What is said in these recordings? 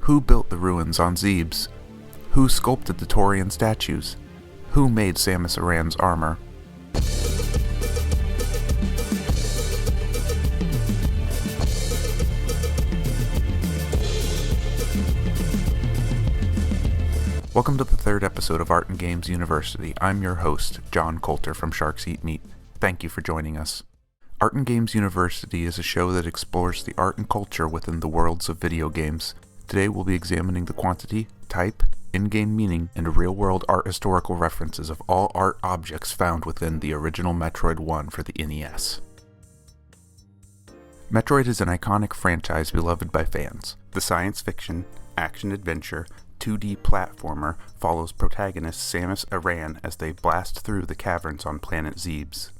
Who built the ruins on Zebes? Who sculpted the Tourian statues? Who made Samus Aran's armor? Welcome to the third episode of Art and Games University. I'm your host, John Coulter from Sharks Eat Meat. Thank you for joining us. Art and Games University is a show that explores the art and culture within the worlds of video games. Today we'll be examining the quantity, type, in-game meaning, and real-world art historical references of all art objects found within the original Metroid 1 for the NES. Metroid is an iconic franchise beloved by fans. The science fiction, action-adventure, 2D platformer follows protagonist Samus Aran as they blast through the caverns on planet Zebes.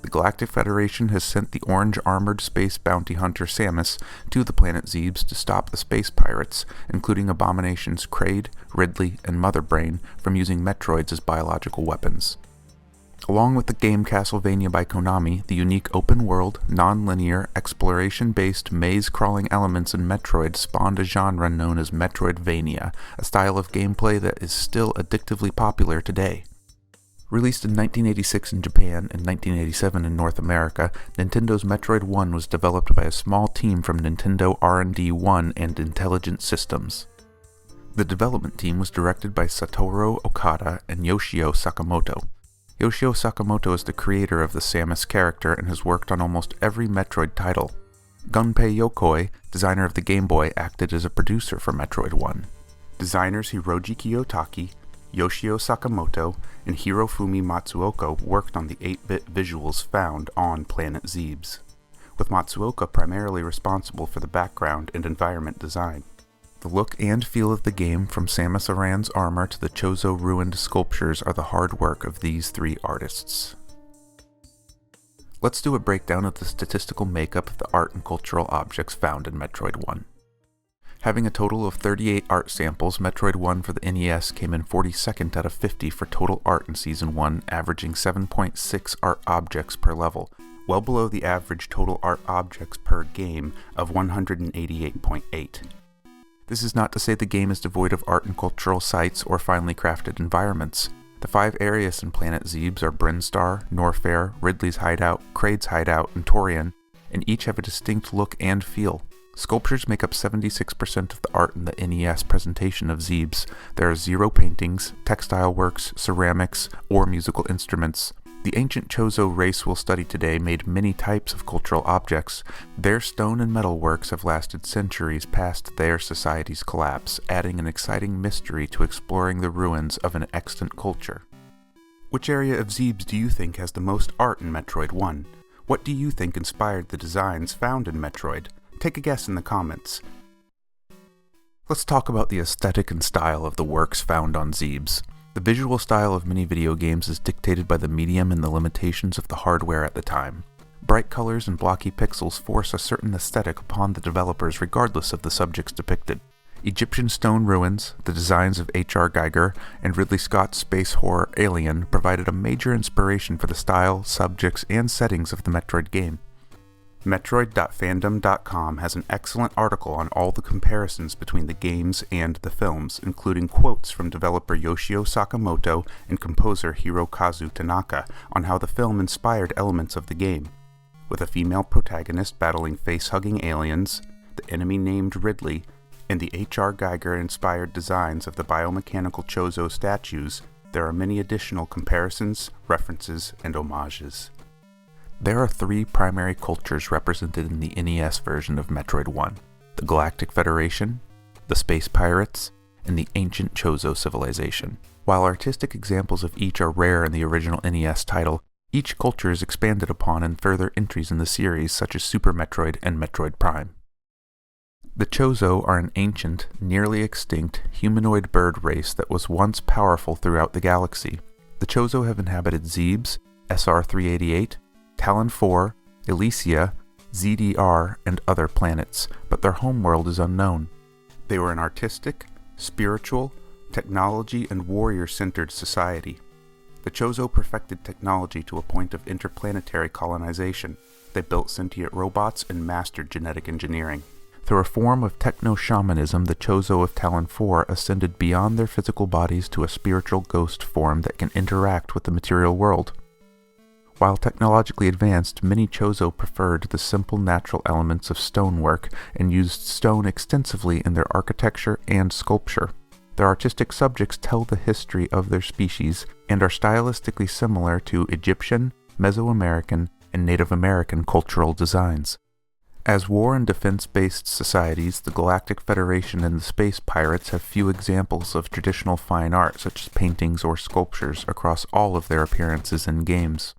The Galactic Federation has sent the orange-armored space bounty hunter Samus to the planet Zebes to stop the space pirates, including abominations Kraid, Ridley, and Mother Brain, from using Metroids as biological weapons. Along with the game Castlevania by Konami, the unique open-world, non-linear, exploration-based, maze-crawling elements in Metroid spawned a genre known as Metroidvania, a style of gameplay that is still addictively popular today. Released in 1986 in Japan and 1987 in North America, Nintendo's Metroid 1 was developed by a small team from Nintendo R&D 1 and Intelligent Systems. The development team was directed by Satoru Okada and Yoshio Sakamoto. Yoshio Sakamoto is the creator of the Samus character and has worked on almost every Metroid title. Gunpei Yokoi, designer of the Game Boy, acted as a producer for Metroid 1. Designers Hiroji Kiyotaki, Yoshio Sakamoto, and Hirofumi Matsuoka worked on the 8-bit visuals found on Planet Zebes, with Matsuoka primarily responsible for the background and environment design. The look and feel of the game, from Samus Aran's armor to the Chozo ruined sculptures, are the hard work of these three artists. Let's do a breakdown of the statistical makeup of the art and cultural objects found in Metroid 1. Having a total of 38 art samples, Metroid 1 for the NES came in 42nd out of 50 for total art in Season 1, averaging 7.6 art objects per level, well below the average total art objects per game of 188.8. This is not to say the game is devoid of art and cultural sites or finely crafted environments. The 5 areas in Planet Zebes are Brinstar, Norfair, Ridley's hideout, Kraid's hideout, and Tourian, and each have a distinct look and feel. Sculptures make up 76% of the art in the NES presentation of Zebes. There are 0 paintings, textile works, ceramics, or musical instruments. The ancient Chozo race we'll study today made many types of cultural objects. Their stone and metal works have lasted centuries past their society's collapse, adding an exciting mystery to exploring the ruins of an extant culture. Which area of Zebes do you think has the most art in Metroid 1? What do you think inspired the designs found in Metroid? Take a guess in the comments. Let's talk about the aesthetic and style of the works found on Zebes. The visual style of many video games is dictated by the medium and the limitations of the hardware at the time. Bright colors and blocky pixels force a certain aesthetic upon the developers regardless of the subjects depicted. Egyptian stone ruins, the designs of H.R. Giger, and Ridley Scott's space horror Alien provided a major inspiration for the style, subjects, and settings of the Metroid game. Metroid.fandom.com has an excellent article on all the comparisons between the games and the films, including quotes from developer Yoshio Sakamoto and composer Hirokazu Tanaka on how the film inspired elements of the game. With a female protagonist battling face-hugging aliens, the enemy named Ridley, and the H.R. Giger-inspired designs of the biomechanical Chozo statues, there are many additional comparisons, references, and homages. There are 3 primary cultures represented in the NES version of Metroid 1, the Galactic Federation, the Space Pirates, and the ancient Chozo civilization. While artistic examples of each are rare in the original NES title, each culture is expanded upon in further entries in the series such as Super Metroid and Metroid Prime. The Chozo are an ancient, nearly extinct, humanoid bird race that was once powerful throughout the galaxy. The Chozo have inhabited Zebes, SR-388, Talon 4, Elysia, ZDR, and other planets, but their homeworld is unknown. They were an artistic, spiritual, technology, and warrior-centered society. The Chozo perfected technology to a point of interplanetary colonization. They built sentient robots and mastered genetic engineering. Through a form of techno-shamanism, the Chozo of Talon 4 ascended beyond their physical bodies to a spiritual ghost form that can interact with the material world. While technologically advanced, many Chozo preferred the simple natural elements of stonework and used stone extensively in their architecture and sculpture. Their artistic subjects tell the history of their species and are stylistically similar to Egyptian, Mesoamerican, and Native American cultural designs. As war and defense-based societies, the Galactic Federation and the Space Pirates have few examples of traditional fine art such as paintings or sculptures across all of their appearances in games.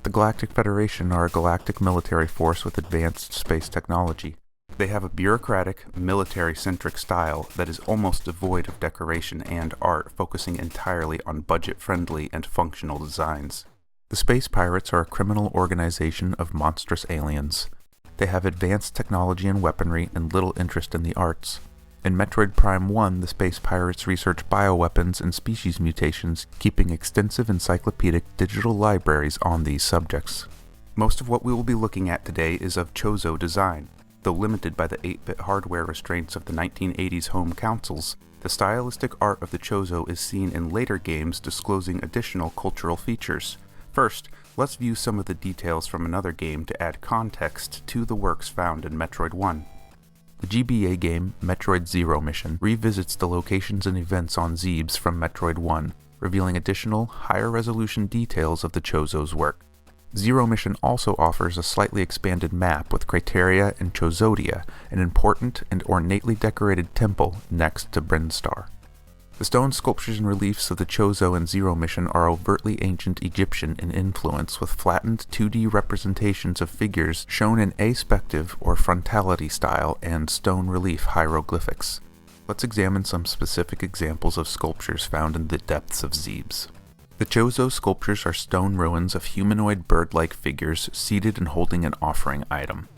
The Galactic Federation are a galactic military force with advanced space technology. They have a bureaucratic, military-centric style that is almost devoid of decoration and art, focusing entirely on budget-friendly and functional designs. The Space Pirates are a criminal organization of monstrous aliens. They have advanced technology and weaponry and little interest in the arts. In Metroid Prime 1, the Space Pirates research bioweapons and species mutations, keeping extensive encyclopedic digital libraries on these subjects. Most of what we will be looking at today is of Chozo design. Though limited by the 8-bit hardware restraints of the 1980s home consoles, the stylistic art of the Chozo is seen in later games, disclosing additional cultural features. First, let's view some of the details from another game to add context to the works found in Metroid 1. The GBA game, Metroid Zero Mission, revisits the locations and events on Zebes from Metroid 1, revealing additional, higher-resolution details of the Chozo's work. Zero Mission also offers a slightly expanded map with Crateria and Chozodia, an important and ornately decorated temple next to Brinstar. The stone sculptures and reliefs of the Chozo and Zero Mission are overtly ancient Egyptian in influence, with flattened 2D representations of figures shown in aspective or frontality style and stone relief hieroglyphics. Let's examine some specific examples of sculptures found in the depths of Zebes. The Chozo sculptures are stone ruins of humanoid bird-like figures seated and holding an offering item.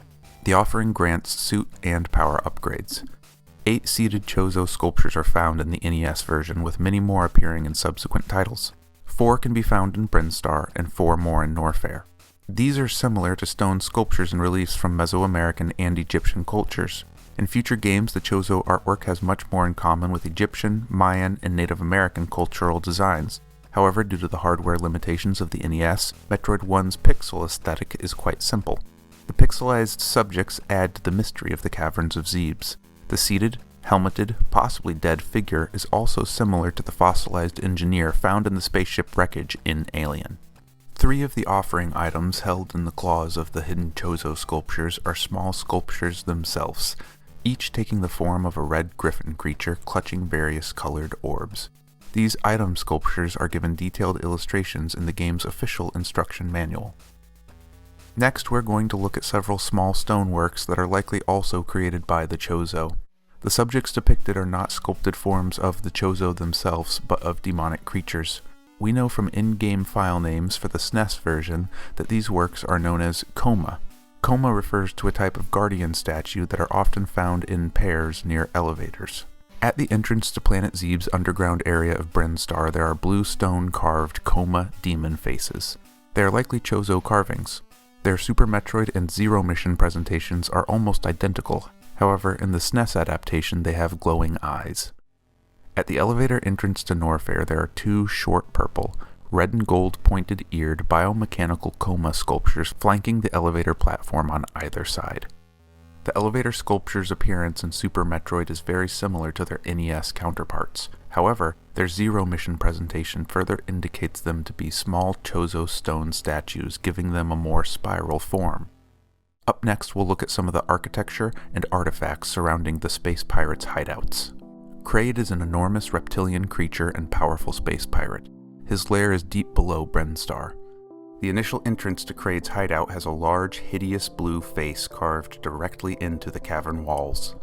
The offering grants suit and power upgrades. 8 seated Chozo sculptures are found in the NES version, with many more appearing in subsequent titles. 4 can be found in Brinstar, and 4 more in Norfair. These are similar to stone sculptures and reliefs from Mesoamerican and Egyptian cultures. In future games, the Chozo artwork has much more in common with Egyptian, Mayan, and Native American cultural designs. However, due to the hardware limitations of the NES, Metroid 1's pixel aesthetic is quite simple. The pixelized subjects add to the mystery of the caverns of Zebes. The seated, helmeted, possibly dead figure is also similar to the fossilized engineer found in the spaceship wreckage in Alien. 3 of the offering items held in the claws of the hidden Chozo sculptures are small sculptures themselves, each taking the form of a red griffin creature clutching various colored orbs. These item sculptures are given detailed illustrations in the game's official instruction manual. Next, we're going to look at several small stoneworks that are likely also created by the Chozo. The subjects depicted are not sculpted forms of the Chozo themselves, but of demonic creatures. We know from in-game file names for the SNES version that these works are known as Koma. Koma refers to a type of guardian statue that are often found in pairs near elevators. At the entrance to Planet Zebe's underground area of Brinstar, there are blue stone-carved Koma demon faces. They are likely Chozo carvings. Their Super Metroid and Zero Mission presentations are almost identical. However, in the SNES adaptation, they have glowing eyes. At the elevator entrance to Norfair, there are 2 short purple, red and gold pointed-eared biomechanical Koma sculptures flanking the elevator platform on either side. The elevator sculpture's appearance in Super Metroid is very similar to their NES counterparts. However, their Zero Mission presentation further indicates them to be small Chozo stone statues, giving them a more spiral form. Up next, we'll look at some of the architecture and artifacts surrounding the Space Pirates' hideouts. Kraid is an enormous reptilian creature and powerful space pirate. His lair is deep below Brinstar. The initial entrance to Kraid's hideout has a large, hideous blue face carved directly into the cavern walls.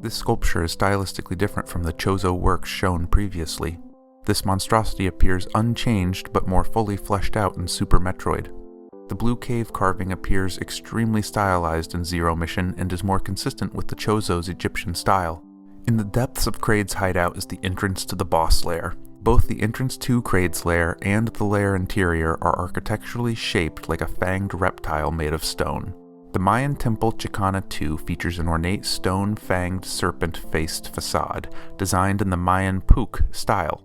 This sculpture is stylistically different from the Chozo works shown previously. This monstrosity appears unchanged but more fully fleshed out in Super Metroid. The blue cave carving appears extremely stylized in Zero Mission and is more consistent with the Chozo's Egyptian style. In the depths of Kraid's hideout is the entrance to the boss lair. Both the entrance to Kraid's lair and the lair interior are architecturally shaped like a fanged reptile made of stone. The Mayan temple Chicana II features an ornate stone-fanged serpent-faced facade, designed in the Mayan Puc style.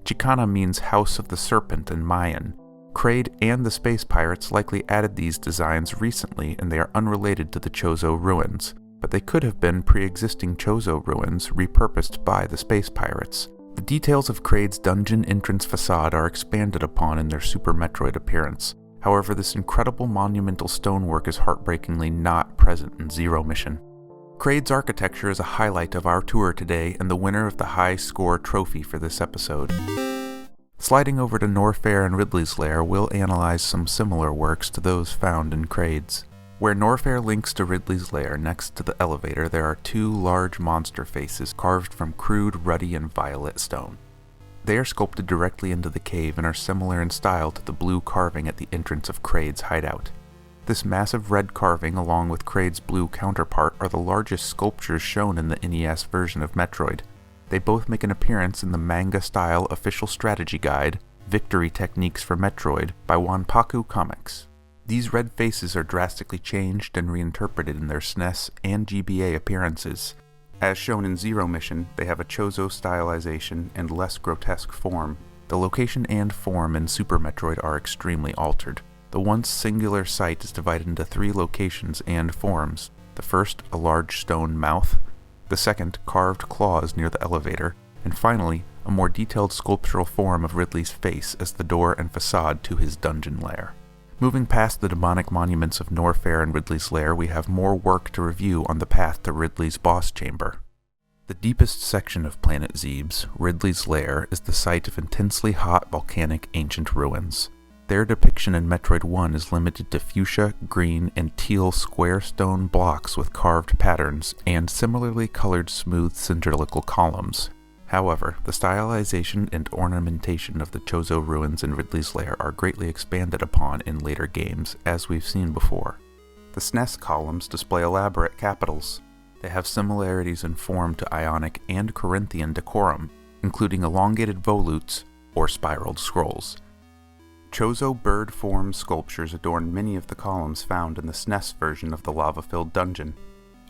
Chicana means House of the Serpent in Mayan. Kraid and the Space Pirates likely added these designs recently, and they are unrelated to the Chozo ruins, but they could have been pre-existing Chozo ruins repurposed by the Space Pirates. The details of Kraid's dungeon entrance facade are expanded upon in their Super Metroid appearance. However, this incredible monumental stonework is heartbreakingly not present in Zero Mission. Kraid's architecture is a highlight of our tour today and the winner of the high score trophy for this episode. Sliding over to Norfair and Ridley's lair, we'll analyze some similar works to those found in Kraid's. Where Norfair links to Ridley's lair next to the elevator, there are two large monster faces carved from crude ruddy and violet stone. They are sculpted directly into the cave and are similar in style to the blue carving at the entrance of Kraid's hideout. This massive red carving, along with Kraid's blue counterpart, are the largest sculptures shown in the NES version of Metroid. They both make an appearance in the manga-style official strategy guide, Victory Techniques for Metroid, by Wanpaku Comics. These red faces are drastically changed and reinterpreted in their SNES and GBA appearances. As shown in Zero Mission, they have a Chozo stylization and less grotesque form. The location and form in Super Metroid are extremely altered. The once singular site is divided into 3 locations and forms. The first, a large stone mouth. The second, carved claws near the elevator. And finally, a more detailed sculptural form of Ridley's face as the door and facade to his dungeon lair. Moving past the demonic monuments of Norfair and Ridley's lair, we have more work to review on the path to Ridley's boss chamber. The deepest section of Planet Zebe's, Ridley's lair, is the site of intensely hot volcanic ancient ruins. Their depiction in Metroid 1 is limited to fuchsia, green, and teal square stone blocks with carved patterns, and similarly colored smooth cylindrical columns. However, the stylization and ornamentation of the Chozo ruins in Ridley's lair are greatly expanded upon in later games, as we've seen before. The SNES columns display elaborate capitals. They have similarities in form to Ionic and Corinthian decorum, including elongated volutes, or spiraled scrolls. Chozo bird form sculptures adorn many of the columns found in the SNES version of the lava-filled dungeon.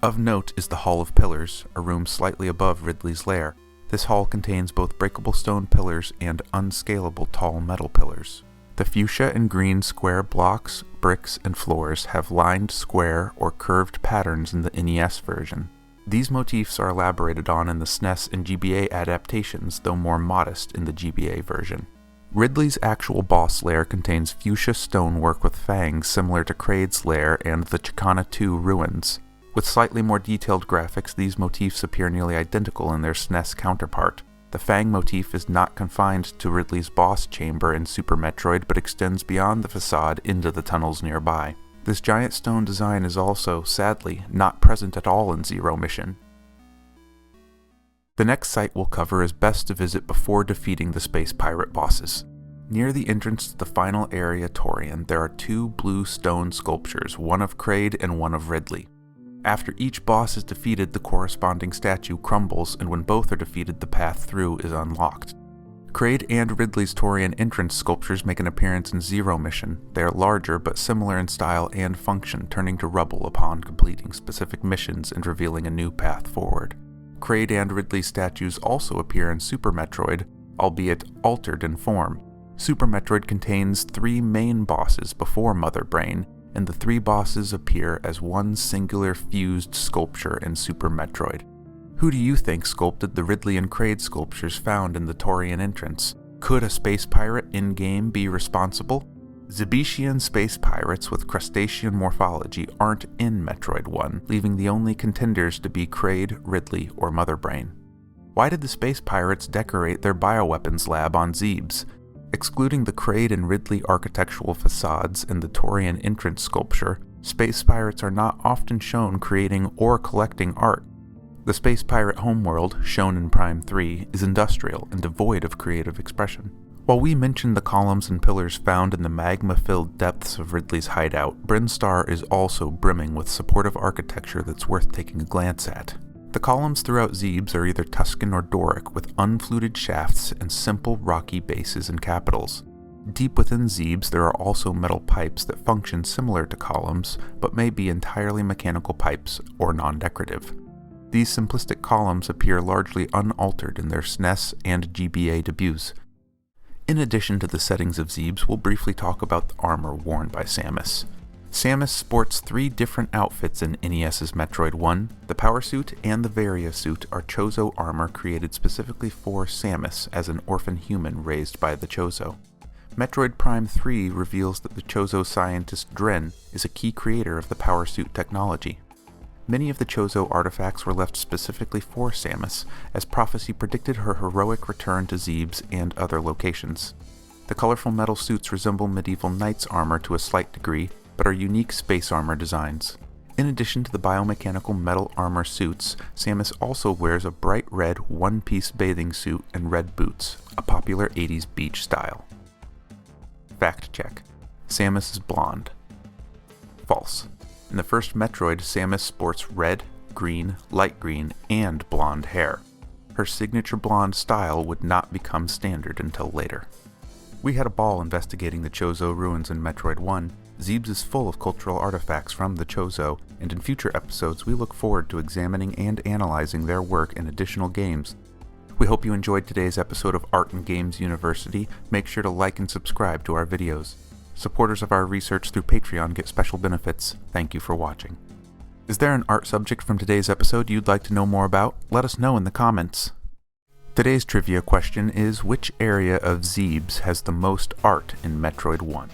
Of note is the Hall of Pillars, a room slightly above Ridley's lair. This hall contains both breakable stone pillars and unscalable tall metal pillars. The fuchsia and green square blocks, bricks, and floors have lined square or curved patterns in the NES version. These motifs are elaborated on in the SNES and GBA adaptations, though more modest in the GBA version. Ridley's actual boss lair contains fuchsia stonework with fangs similar to Kraid's lair and the Chicana II ruins. With slightly more detailed graphics, these motifs appear nearly identical in their SNES counterpart. The fang motif is not confined to Ridley's boss chamber in Super Metroid, but extends beyond the facade into the tunnels nearby. This giant stone design is also, sadly, not present at all in Zero Mission. The next site we'll cover is best to visit before defeating the Space Pirate bosses. Near the entrance to the final area Tourian, there are 2 blue stone sculptures, one of Kraid and one of Ridley. After each boss is defeated, the corresponding statue crumbles, and when both are defeated, the path through is unlocked. Kraid and Ridley's Tourian entrance sculptures make an appearance in Zero Mission. They are larger but similar in style and function, turning to rubble upon completing specific missions and revealing a new path forward. Kraid and Ridley's statues also appear in Super Metroid, albeit altered in form. Super Metroid contains 3 main bosses before Mother Brain, and the 3 bosses appear as one singular fused sculpture in Super Metroid. Who do you think sculpted the Ridley and Kraid sculptures found in the Tourian entrance? Could a space pirate in-game be responsible? Zebetian space pirates with crustacean morphology aren't in Metroid 1, leaving the only contenders to be Kraid, Ridley, or Mother Brain. Why did the space pirates decorate their bioweapons lab on Zebe's? Excluding the Kraid and Ridley architectural facades and the Tourian entrance sculpture, space pirates are not often shown creating or collecting art. The space pirate homeworld, shown in Prime 3, is industrial and devoid of creative expression. While we mentioned the columns and pillars found in the magma-filled depths of Ridley's hideout, Brinstar is also brimming with supportive architecture that's worth taking a glance at. The columns throughout Zebe's are either Tuscan or Doric, with unfluted shafts and simple rocky bases and capitals. Deep within Zebes, there are also metal pipes that function similar to columns, but may be entirely mechanical pipes or non-decorative. These simplistic columns appear largely unaltered in their SNES and GBA debuts. In addition to the settings of Zebes, we'll briefly talk about the armor worn by Samus. Samus sports 3 different outfits in NES's Metroid 1. The Power Suit and the Varia Suit are Chozo armor created specifically for Samus as an orphan human raised by the Chozo. Metroid Prime 3 reveals that the Chozo scientist Dren is a key creator of the Power Suit technology. Many of the Chozo artifacts were left specifically for Samus, as prophecy predicted her heroic return to Zebes and other locations. The colorful metal suits resemble medieval knights' armor to a slight degree, but are unique space armor designs. In addition to the biomechanical metal armor suits, Samus also wears a bright red one-piece bathing suit and red boots, a popular 80s beach style. Fact check. Samus is blonde. False. In the first Metroid, Samus sports red, green, light green, and blonde hair. Her signature blonde style would not become standard until later. We had a ball investigating the Chozo ruins in Metroid 1. Zebes is full of cultural artifacts from the Chozo, and in future episodes we look forward to examining and analyzing their work in additional games. We hope you enjoyed today's episode of Art and Games University. Make sure to like and subscribe to our videos. Supporters of our research through Patreon get special benefits. Thank you for watching. Is there an art subject from today's episode you'd like to know more about? Let us know in the comments. Today's trivia question is, which area of Zebes has the most art in Metroid 1?